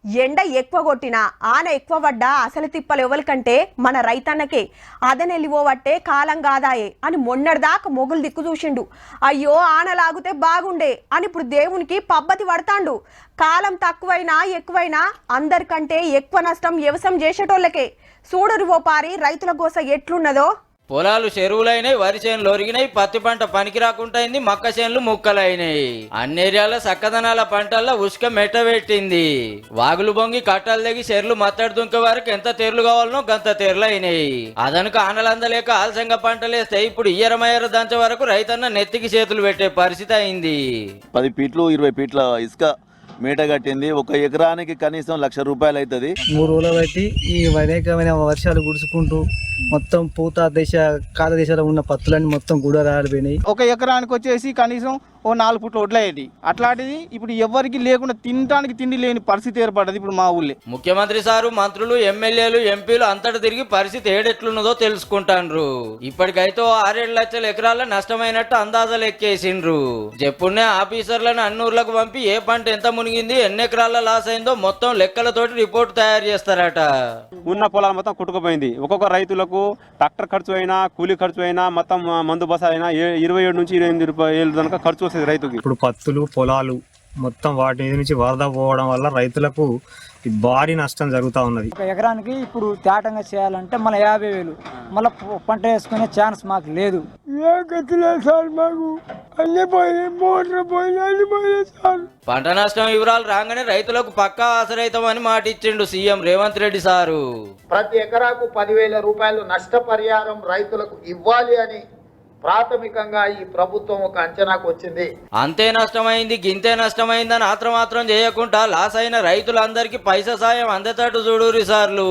ఎండ ఎక్కువ కొట్టినా ఆన ఎక్కువ పడ్డా అసలు తిప్పలు ఎవరికంటే మన రైతన్నకే అదనెళ్ళిపోవట్టే కాలం కాదాయే అని మొన్నటిదాకా మొగులు దిక్కు చూసిండు. అయ్యో ఆన లాగితే బాగుండే అని ఇప్పుడు దేవునికి పబ్బతి పడతాండు. కాలం తక్కువైనా ఎక్కువైనా అందరికంటే ఎక్కువ నష్టం వ్యవసాయం చేసేటోళ్ళకే. చూడరు ఓ పారి రైతుల గోస ఎట్లున్నదో. పొలాలు చెరువులైనాయి, వరి చేనులు ఒరిగినాయి, పత్తి పంట పనికి రాకుంటైంది, మక్క చేనులు ముక్కలైనాయి. అన్ని ఏరియాల సక్కదనాల పంటల్లో ఉసుక మెట్టబెట్టింది. వాగులు బొంగి కట్టలు తెగి చెర్లు మత్తడి దుంకే వరకు ఎంత తెర్లు కావాలనో గంత తెర్లు అయినాయి. అదనుక ఆనలందలేక ఆలస్యంగా పంటలేస్తే ఇప్పుడు ఇయ్యరమయ్యర దంచ వరకు రైతన్న నెత్తికి చేతులు పెట్టే పరిస్థితి అయింది. 10 ఫీట్లు 20 ఫీట్ల ఇసుక మేట కట్టింది. 1 ఎకరానికి కనీసం 1,00,000 రూపాయలు అవుతుంది. 3 రోజులు బట్టి ఈ అనేకమైన వర్షాలు గుడుచుకుంటూ మొత్తం పూత దశ కాత దశలో ఉన్న పత్తులన్నీ మొత్తం కూడా రాలిపోయినాయి. 1 ఎకరానికి వచ్చేసి కనీసం 4 ఫుట్లు వడ్లయ్యేది. అట్లాంటిది ఇప్పుడు ఎవరికి లేకుండా తినడానికి తిండి లేని పరిస్థితి ఏర్పడ్డది ఇప్పుడు మా ఊళ్ళే. ముఖ్యమంత్రి సారు, మంత్రులు, ఎమ్మెల్యేలు, ఎంపీలు అంతటా తిరిగి పరిస్థితి ఏడెట్లున్నదో తెలుసుకుంటాండ్రు. ఇప్పటికైతే 6-7 లక్షల ఎకరాల నష్టమైనట్టు అందాజలు ఎక్కేసిండ్రు. చెప్పునే ఆఫీసర్లను అన్నూర్లకు పంపి ఏ పంట ఎంత మునిగింది, ఎన్ని ఎకరాల లాస్ అయిందో మొత్తం లెక్కలతోటి రిపోర్ట్ తయారు చేస్తారట. ఉన్న పొలాలు మొత్తం కొట్టుకుపోయింది. ఒక్కొక్క రైతులకు ట్రాక్టర్ ఖర్చు అయినా, కూలీ ఖర్చు అయినా, మొత్తం మందు బస అయినా 27 నుంచి 28 రూపాయలు దాకా ఖర్చు వస్తుంది రైతుకి. ఇప్పుడు పత్తులు పొలాలు మొత్తం వాటి మీద నుంచి వరద పోవడం వల్ల రైతులకు భారీ నష్టం జరుగుతూ ఉన్నది. 1 ఎకరానికి ఇప్పుడు తేటంగా చేయాలంటే మన 50,000, మళ్ళీ పంట వేసుకునే ఛాన్స్ మాకు లేదు. పంట నష్టం వివరాలు రాగానే రైతులకు పక్కా ఆశ్రయితమని మాట ఇచ్చిండు సీఎం రేవంత్ రెడ్డి సారు. ప్రతి ఎకరాకు 10,000 రూపాయలు నష్టపరిహారం రైతులకు ఇవ్వాలి అని ప్రాథమికంగా ఈ ప్రభుత్వం ఒక అంచనాకు వచ్చింది. అంతే నష్టమైంది, గింతే నష్టమైందని ఆత్రమాత్రం చేయకుండా లాస్ అయిన రైతులందరికీ పైసా సాయం అందేటట్టు చూడురి సార్లు.